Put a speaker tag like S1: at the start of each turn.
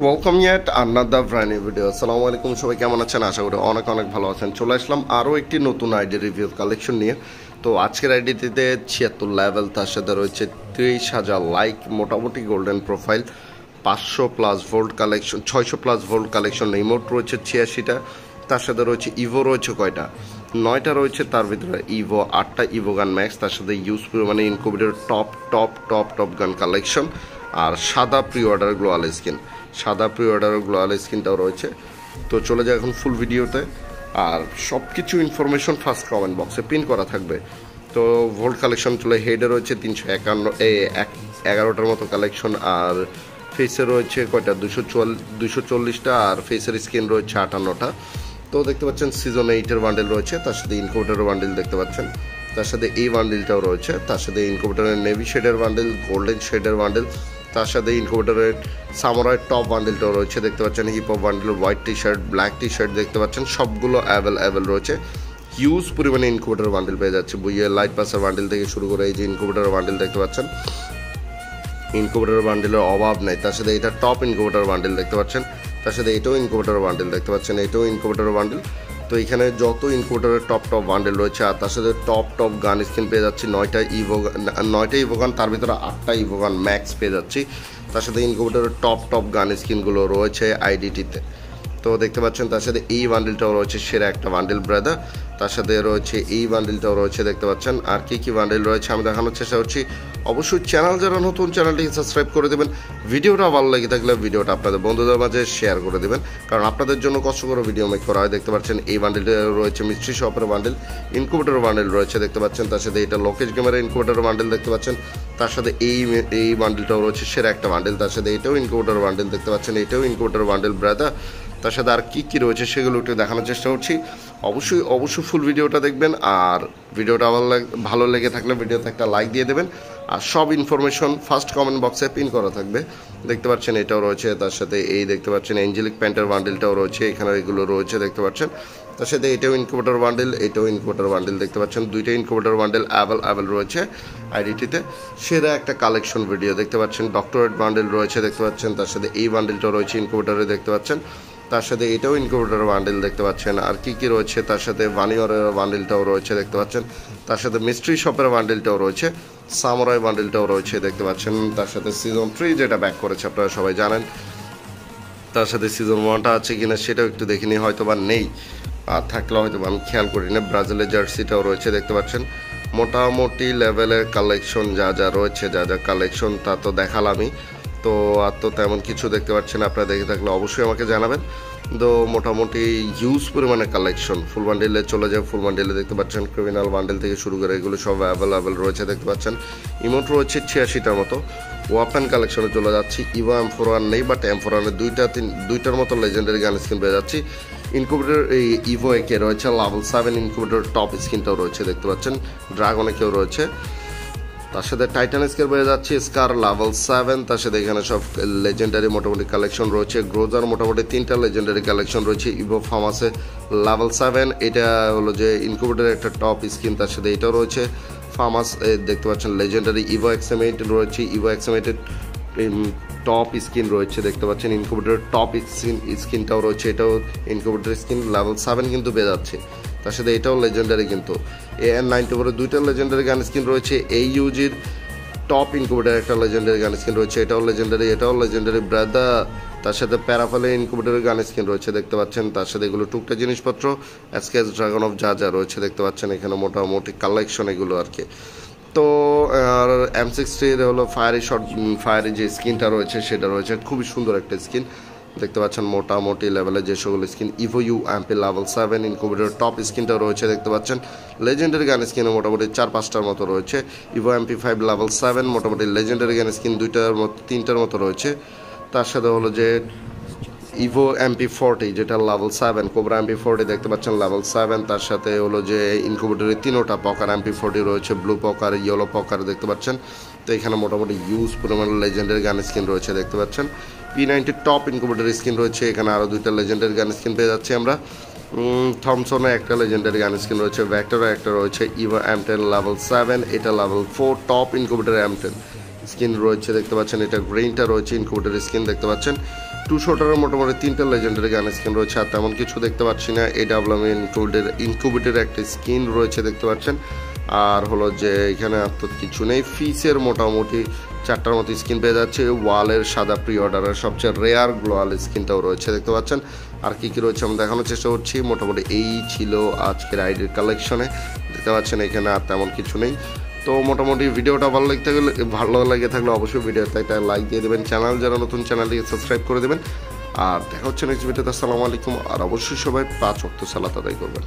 S1: Welcome yet another brand new video. আসসালামু আলাইকুম, সবাই কেমন আছেন? আশা করি অনেক অনেক ভালো আছেন। চলে আসলাম আরও একটি নতুন আইডি রিভিউ কালেকশন নিয়ে। তো আজকের আইডিটিতে 76 লেভেল, তার সাথে রয়েছে 30,000 লাইক, মোটামুটি golden profile, 500+ volt collection, 600+ volt collection, remote রয়েছে 86টা, তার সাথে রয়েছে ইভো রয়েছে কয়টা, 9টা রয়েছে, তার ভিতরে ইভো 8টা ইভো গান ম্যাক্স, তার সাথে মানে incubator top top top top গান কালেকশন, আর সাদা প্রি অর্ডার গ্লোয়াল স্কিন, সাদা প্রি অর্ডার গ্লোয়াল স্কিনটাও রয়েছে। তো চলে যায় এখন ফুল ভিডিওতে, আর সব কিছু ইনফরমেশন ফার্স্ট কমেন্ট বক্সে পিন করা থাকবে। তো ভোল্ট কালেকশন চলে, হেডে রয়েছে 311টার মতো কালেকশন, আর ফেসে রয়েছে কয়টা 240টা, আর ফেসের স্কিন রয়েছে 58টা। তো দেখতে পাচ্ছেন সিজন 8-এর বান্ডেল রয়েছে, তার সাথে ইনকুবেটরের বান্ডেল দেখতে পাচ্ছেন, তার সাথে এই বান্ডেলটাও রয়েছে, তার সাথে ইনকুবেটরের নেভি শেডের বান্ডেল, গোল্ডেন শেডের বান্ডেল, তার সাথে ইনকুবেটরের সামুরাই টপ বান্ডেলটাও রয়েছে দেখতে পাচ্ছেন, hip hop bundle, white T shirt, black T shirt দেখতে পাচ্ছেন, সবগুলো অ্যাভেলেবেল রয়েছে। হিউজ পরিমাণে ইনকুবেটর বান্ডেল পেয়ে যাচ্ছে, বুইয়ের লাইট পাসের বান্ডেল থেকে শুরু করে এই যে ইনকুবেটর বান্ডেল দেখতে পাচ্ছেন, ইনকুবেটর বান্ডেলের অভাব নেই। তার সাথে এটা টপ ইনকুবেটর বান্ডেল দেখতে পাচ্ছেন, তার সাথে এটাও ইনকুবেটর বান্ডেল দেখতে পাচ্ছেন, এটাও ইনকুবেটর বান্ডেল। তো এখানে যত ইনকুবেটরের টপ টপ বান্ডেল রয়েছে, আর তার সাথে টপ টপ গান স্কিন পেয়ে যাচ্ছি, 9টা ইভো গান, তার ভিতরে 8টা ইভো গান ম্যাক্স পেয়ে যাচ্ছি, তার সাথে ইনকুবেটরের টপ টপ গান স্কিনগুলো রয়েছে আইডিটিতে। তো দেখতে পাচ্ছেন, তার সাথে এই বান্ডেলটাও রয়েছে, সেরা একটা বান্ডেল ব্রাদার, তার সাথে রয়েছে এই বান্ডেলটাও রয়েছে দেখতে পাচ্ছেন। আর কি কি বান্ডেল রয়েছে আমি দেখানোর চেষ্টা করছি। অবশ্যই চ্যানেল যারা নতুন, চ্যানেলটিকে সাবস্ক্রাইব করে দেবেন, ভিডিওটা ভালো লেগে থাকলে ভিডিওটা আপনাদের বন্ধুদের মাঝে শেয়ার করে দেবেন, কারণ আপনাদের জন্য কষ্ট করে ভিডিও মেক করা হয়। দেখতে পাচ্ছেন এই বান্ডেলটা রয়েছে মিস্ট্রি শপের বান্ডেল, ইনকুবেটর বান্ডেল রয়েছে দেখতে পাচ্ছেন, তার সাথে এটা লোকেশ গেমের ইনকুবেটর বান্ডেল দেখতে পাচ্ছেন, তার সাথে এই বান্ডেলটাও রয়েছে সেরা একটা বান্ডেল, তার সাথে এটাও ইনকুবেটর বান্ডেল দেখতে পাচ্ছেন, এটাও ইনকুবেটর বান্ডেল ব্রাদার। তার সাথে আর কী কী রয়েছে সেগুলো একটু দেখানোর চেষ্টা করছি। অবশ্যই ফুল ভিডিওটা দেখবেন, আর ভিডিওটা ভালো লেগে থাকলে ভিডিওতে একটা লাইক দিয়ে দেবেন, আর সব ইনফরমেশন ফার্স্ট কমেন্ট বক্সে পিন করা থাকবে। দেখতে পাচ্ছেন এটাও রয়েছে, তার সাথে এই দেখতে পাচ্ছেন এঞ্জেলিক প্যান্টের বান্ডেলটাও রয়েছে, এখানে এগুলো রয়েছে দেখতে পাচ্ছেন, তার সাথে এটাও ইনকুবেটর বান্ডেল, এটাও ইনকুবেটর বান্ডেল দেখতে পাচ্ছেন, দুইটা ইনকুবেটর বান্ডেল অ্যাভেলেবেল রয়েছে আইডিটিতে। সেরা একটা কালেকশন ভিডিও দেখতে পাচ্ছেন, ডক্টরেট বান্ডেল রয়েছে দেখতে পাচ্ছেন, তার সাথে এই বান্ডেলটাও রয়েছে ইনকুবেটরে দেখতে পাচ্ছেন, তার সাথে এটাও ইনকুবেটর বান্ডেল দেখতে পাচ্ছেন। আর কি কি রয়েছে, তার সাথে ভানিয়রের বান্ডেলটাও রয়েছে দেখতে পাচ্ছেন, তার সাথে মিস্ট্রি শপের বান্ডেলটাও রয়েছে, সামুরাই বান্ডেলটাও রয়েছে দেখতে পাচ্ছেন, তার সাথে সিজন 3 যেটা ব্যাক করেছে আপনারা সবাই জানেন, তার সাথে সিজন 1টা আছে কিনা সেটাও একটু দেখিনি, হয়তো বা নেই, আর থাকলে হয়তো আমি খেয়াল করি না। ব্রাজিলের জার্সিটাও রয়েছে দেখতে পাচ্ছেন। মোটামুটি লেভেলের কালেকশন যা যা রয়েছে, যা যা কালেকশন তা তো দেখালামই। তো আর তো তেমন কিছু দেখতে পাচ্ছেন, আপনারা দেখে থাকলে অবশ্যই আমাকে জানাবেন। তো মোটামুটি হিউজ পরিমাণে কালেকশন, ফুল বান্ডেলে চলে যায়, ফুল বান্ডেলে দেখতে পাচ্ছেন ক্রিমিনাল বান্ডেল থেকে শুরু করে এগুলো সব অ্যাভেলেবেল রয়েছে দেখতে পাচ্ছেন। ইমোট রয়েছে 86টার মতো। ওয়াপেন কালেকশনে চলে যাচ্ছি, ইভো M41 নেই, বাট M41-এর দুইটার মতো লেজেন্ডারি গান স্কিন পেয়ে যাচ্ছি। ইনকুবেটর এই ইভো একে রয়েছে লেভেল 7 ইনকুবেটর টপ স্কিনটাও রয়েছে দেখতে পাচ্ছেন, ড্রাগন একেও রয়েছে, তার সাথে টাইটান স্কার পেয়ে যাচ্ছে, স্কার লেভেল 7, তার সাথে এখানে সব লেজেন্ডারি মোটামুটি কালেকশন রয়েছে। গ্রোজার মোটামুটি 3টা লেজেন্ডারি কালেকশন রয়েছে, ইভো ফার্মাসে লেভেল 7, এটা হলো যে ইনকুবেটরের একটা টপ স্কিন, তার সাথে এটাও রয়েছে ফার্মাস দেখতে পাচ্ছেন, লেজেন্ডারি ইভো XM8 রয়েছে, ইভো XM8-এর টপ স্কিন রয়েছে দেখতে পাচ্ছেন, ইনকুবেটরের টপ স্কিনটাও রয়েছে, এটাও ইনকুবেটর স্কিন লেভেল 7 কিন্তু পেয়ে যাচ্ছে, তার সাথে এটাও লেজেন্ডারি, কিন্তু AN94 দুইটা লেজেন্ডারি গান স্কিন রয়েছে, AUG-র টপ ইনকুবেটর একটা লেজেন্ডারি গান স্কিন রয়েছে, এটাও লেজেন্ডারি ব্রাদার, তার সাথে প্যারাফলে ইনকুবেটরের গান স্কিন রয়েছে দেখতে পাচ্ছেন, তার সাথে এগুলো টুকটা জিনিসপত্র SKS ড্রাগন অফ যা যা রয়েছে দেখতে পাচ্ছেন, এখানে মোটামুটি কালেকশন এগুলো আর কি। তো আর M60-র হলো ফায়ারি যে স্কিনটা রয়েছে সেটা রয়েছে, খুবই সুন্দর একটা স্কিন দেখতে পাচ্ছেন। মোটামুটি লেভেলে যে সকল skin, Evo UMP level 7 incubator top স্কিনটা রয়েছে দেখতে পাচ্ছেন, লেজেন্ডারি গান স্কিনে মোটামুটি 4-5টার মতো রয়েছে। ইভো MP5 লেভেল 7 মোটামুটি লেজেন্ডারি গান স্কিন 3টার মতো রয়েছে। তার সাথে হলো যে ইভো MP40 যেটা লেভেল 7, কোবরা MP40 দেখতে পাচ্ছেন লেভেল 7, তার সাথে হলো যে ইনকুবেটরের 3টা পকার MP40 রয়েছে, ব্লু পকার, ইয়েলো পকার দেখতে পাচ্ছেন। তো এখানে মোটামুটি ইউজ পরিমাণ লেজেন্ডারি গান স্কিন রয়েছে দেখতে পাচ্ছেন। P90 টপ ইনকুবেটর স্কিন রয়েছে, এখানে আরও 2টা লেজেন্ডারি গান স্কিন পেয়ে যাচ্ছি আমরা। থমসনে একটা লেজেন্ডারি গান স্কিন রয়েছে, ভ্যাক্টরে একটা রয়েছে, ইভো M10 লেভেল 7, এটা level 4 top incubator M10 skin রয়েছে দেখতে পাচ্ছেন, এটা গ্রিনটা রয়েছে ইনকুবেটর স্কিন দেখতে পাচ্ছেন। টু শটারের মোটামুটি 3টা লেজেন্ডারি গান স্কিন রয়েছে, আর তেমন কিছু দেখতে পাচ্ছি না। AWM ইনকিউবেটের একটা স্কিন রয়েছে দেখতে পাচ্ছেন, আর হলো যে এখানে আর তো কিছু নেই। ফিসের মোটামুটি 4টার মতো স্কিন পেয়ে যাচ্ছে। ওয়ালের সাদা প্রি অর্ডারের সবচেয়ে রেয়ার গ্লোয়াল স্কিনটাও রয়েছে দেখতে পাচ্ছেন। আর কী কী রয়েছে আমি দেখানোর চেষ্টা করছি। মোটামুটি এই ছিল আজকের আইডির কালেকশনে, দেখতে পাচ্ছেন এখানে আর তেমন কিছু নেই। তো মোটামুটি ভিডিওটা ভালো লেগে থাকলে অবশ্যই ভিডিওতে একটা লাইক দিয়ে দেবেন, চ্যানেল যারা নতুন চ্যানেলটিকে সাবস্ক্রাইব করে দেবেন। আর দেখা হচ্ছে নেক্সট ভিডিওতে। আসসালামু আলাইকুম। আর অবশ্যই সবাই 5 ওয়াক্ত সালাত আদায় করবেন।